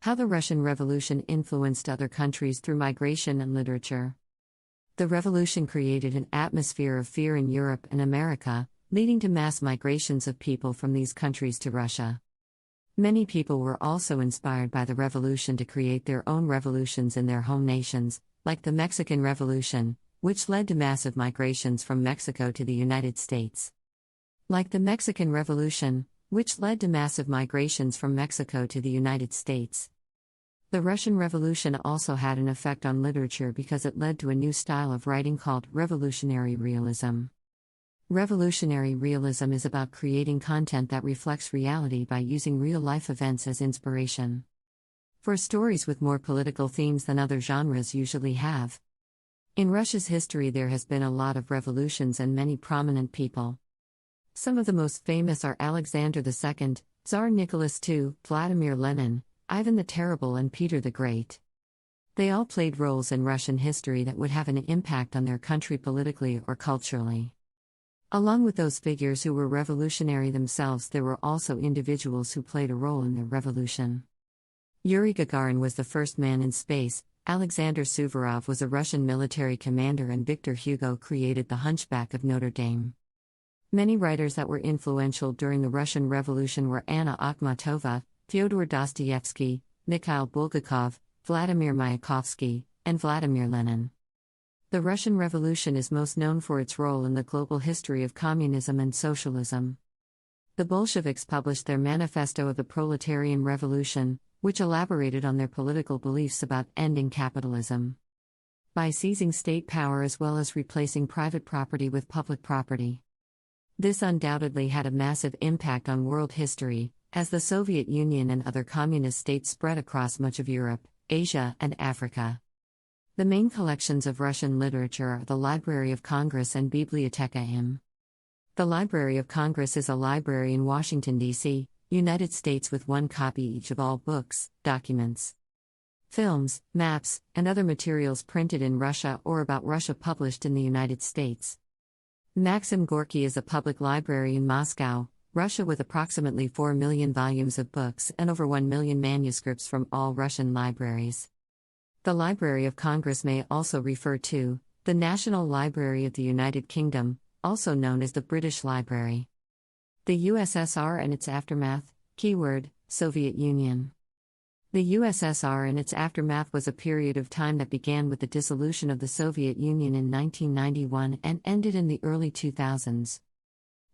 How the Russian Revolution influenced other countries through migration and literature. The revolution created an atmosphere of fear in Europe and America, leading to mass migrations of people from these countries to Russia. Many people were also inspired by the revolution to create their own revolutions in their home nations, like the Mexican Revolution, which led to massive migrations from Mexico to the United States. Like the Mexican Revolution, which led to massive migrations from Mexico to the United States. The Russian Revolution also had an effect on literature because it led to a new style of writing called revolutionary realism. Revolutionary realism is about creating content that reflects reality by using real-life events as inspiration. For stories with more political themes than other genres usually have. In Russia's history there has been a lot of revolutions and many prominent people. Some of the most famous are Alexander II, Tsar Nicholas II, Vladimir Lenin, Ivan the Terrible and Peter the Great. They all played roles in Russian history that would have an impact on their country politically or culturally. Along with those figures who were revolutionary themselves, there were also individuals who played a role in their revolution. Yuri Gagarin was the first man in space, Alexander Suvorov was a Russian military commander, and Victor Hugo created The Hunchback of Notre Dame. Many writers that were influential during the Russian Revolution were Anna Akhmatova, Fyodor Dostoevsky, Mikhail Bulgakov, Vladimir Mayakovsky, and Vladimir Lenin. The Russian Revolution is most known for its role in the global history of communism and socialism. The Bolsheviks published their Manifesto of the Proletarian Revolution, which elaborated on their political beliefs about ending capitalism by seizing state power as well as replacing private property with public property. This undoubtedly had a massive impact on world history, as the Soviet Union and other communist states spread across much of Europe, Asia, and Africa. The main collections of Russian literature are the Library of Congress and Biblioteka im. The Library of Congress is a library in Washington, D.C., United States, with one copy each of all books, documents, films, maps, and other materials printed in Russia or about Russia published in the United States. Maxim Gorky is a public library in Moscow, Russia, with approximately 4 million volumes of books and over 1 million manuscripts from all Russian libraries. The Library of Congress may also refer to the National Library of the United Kingdom, also known as the British Library. The USSR and its aftermath, keyword, Soviet Union. The USSR and its aftermath was a period of time that began with the dissolution of the Soviet Union in 1991 and ended in the early 2000s.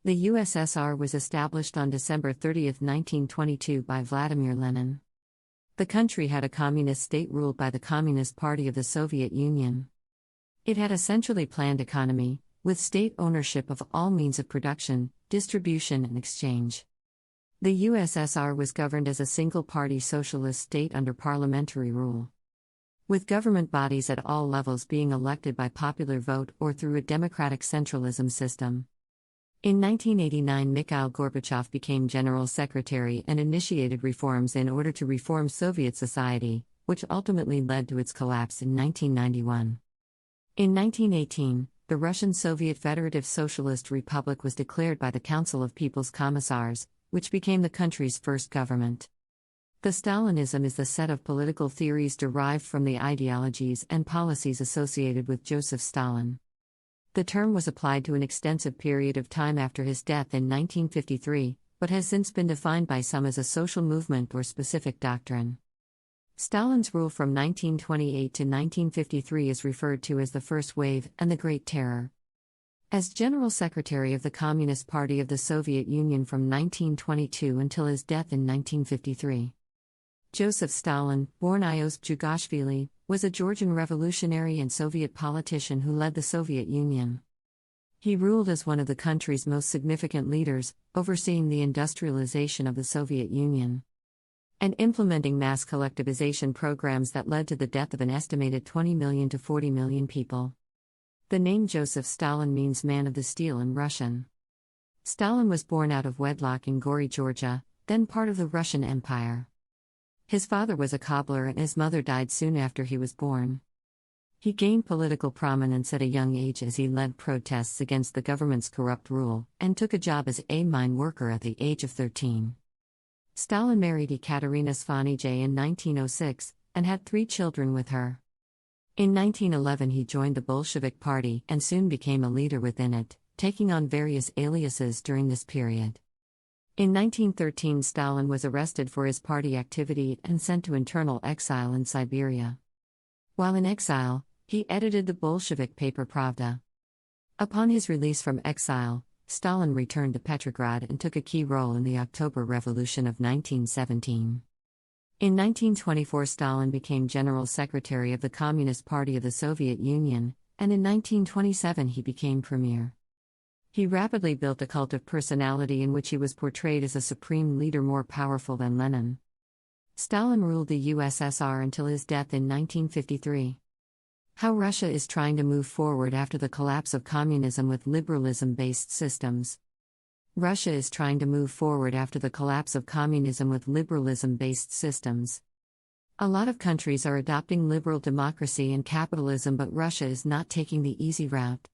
The USSR was established on December 30, 1922 by Vladimir Lenin. The country had a communist state ruled by the Communist Party of the Soviet Union. It had a centrally planned economy, with state ownership of all means of production, distribution, and exchange. The USSR was governed as a single-party socialist state under parliamentary rule, with government bodies at all levels being elected by popular vote or through a democratic centralism system. In 1989, Mikhail Gorbachev became General Secretary and initiated reforms in order to reform Soviet society, which ultimately led to its collapse in 1991. In 1918, the Russian Soviet Federative Socialist Republic was declared by the Council of People's Commissars, which became the country's first government. The Stalinism is the set of political theories derived from the ideologies and policies associated with Joseph Stalin. The term was applied to an extensive period of time after his death in 1953, but has since been defined by some as a social movement or specific doctrine. Stalin's rule from 1928 to 1953 is referred to as the First Wave and the Great Terror. As General Secretary of the Communist Party of the Soviet Union from 1922 until his death in 1953. Joseph Stalin, born Iosif Jugashvili, was a Georgian revolutionary and Soviet politician who led the Soviet Union. He ruled as one of the country's most significant leaders, overseeing the industrialization of the Soviet Union and implementing mass collectivization programs that led to the death of an estimated 20 million to 40 million people. The name Joseph Stalin means man of the steel in Russian. Stalin was born out of wedlock in Gori, Georgia, then part of the Russian Empire. His father was a cobbler and his mother died soon after he was born. He gained political prominence at a young age as he led protests against the government's corrupt rule and took a job as a mine worker at the age of 13. Stalin married Ekaterina Svanija in 1906 and had 3 children with her. In 1911 he joined the Bolshevik Party and soon became a leader within it, taking on various aliases during this period. In 1913 Stalin was arrested for his party activity and sent to internal exile in Siberia. While in exile, he edited the Bolshevik paper Pravda. Upon his release from exile, Stalin returned to Petrograd and took a key role in the October Revolution of 1917. In 1924 Stalin became General Secretary of the Communist Party of the Soviet Union, and in 1927 he became Premier. He rapidly built a cult of personality in which he was portrayed as a supreme leader more powerful than Lenin. Stalin ruled the USSR until his death in 1953. How Russia is trying to move forward after the collapse of communism with liberalism-based systems. Russia is trying to move forward after the collapse of communism with liberalism-based systems. A lot of countries are adopting liberal democracy and capitalism, but Russia is not taking the easy route.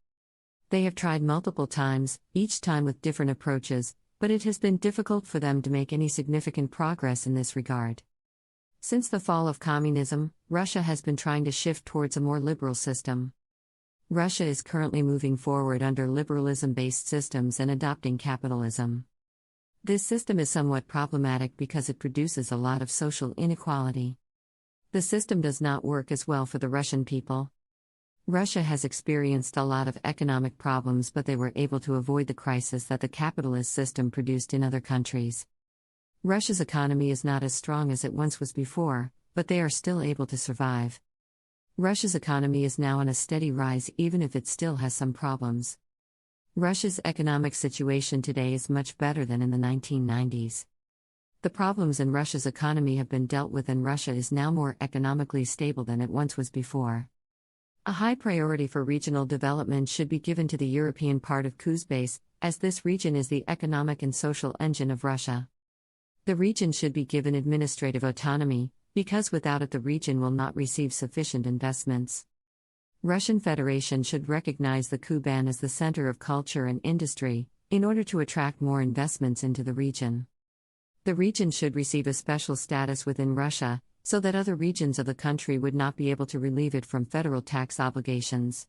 They have tried multiple times, each time with different approaches, but it has been difficult for them to make any significant progress in this regard. Since the fall of communism, Russia has been trying to shift towards a more liberal system. Russia is currently moving forward under liberalism-based systems and adopting capitalism. This system is somewhat problematic because it produces a lot of social inequality. The system does not work as well for the Russian people. Russia has experienced a lot of economic problems, but they were able to avoid the crisis that the capitalist system produced in other countries. Russia's economy is not as strong as it once was before, but they are still able to survive. Russia's economy is now on a steady rise even if it still has some problems. Russia's economic situation today is much better than in the 1990s. The problems in Russia's economy have been dealt with and Russia is now more economically stable than it once was before. A high priority for regional development should be given to the European part of Kuzbase, as this region is the economic and social engine of Russia. The region should be given administrative autonomy, because without it the region will not receive sufficient investments. Russian Federation should recognize the Kuban as the center of culture and industry, in order to attract more investments into the region. The region should receive a special status within Russia, so that other regions of the country would not be able to relieve it from federal tax obligations.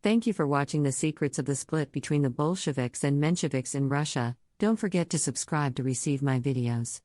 Thank you for watching The Secrets of the Split between the Bolsheviks and Mensheviks in Russia. Don't forget to subscribe to receive my videos.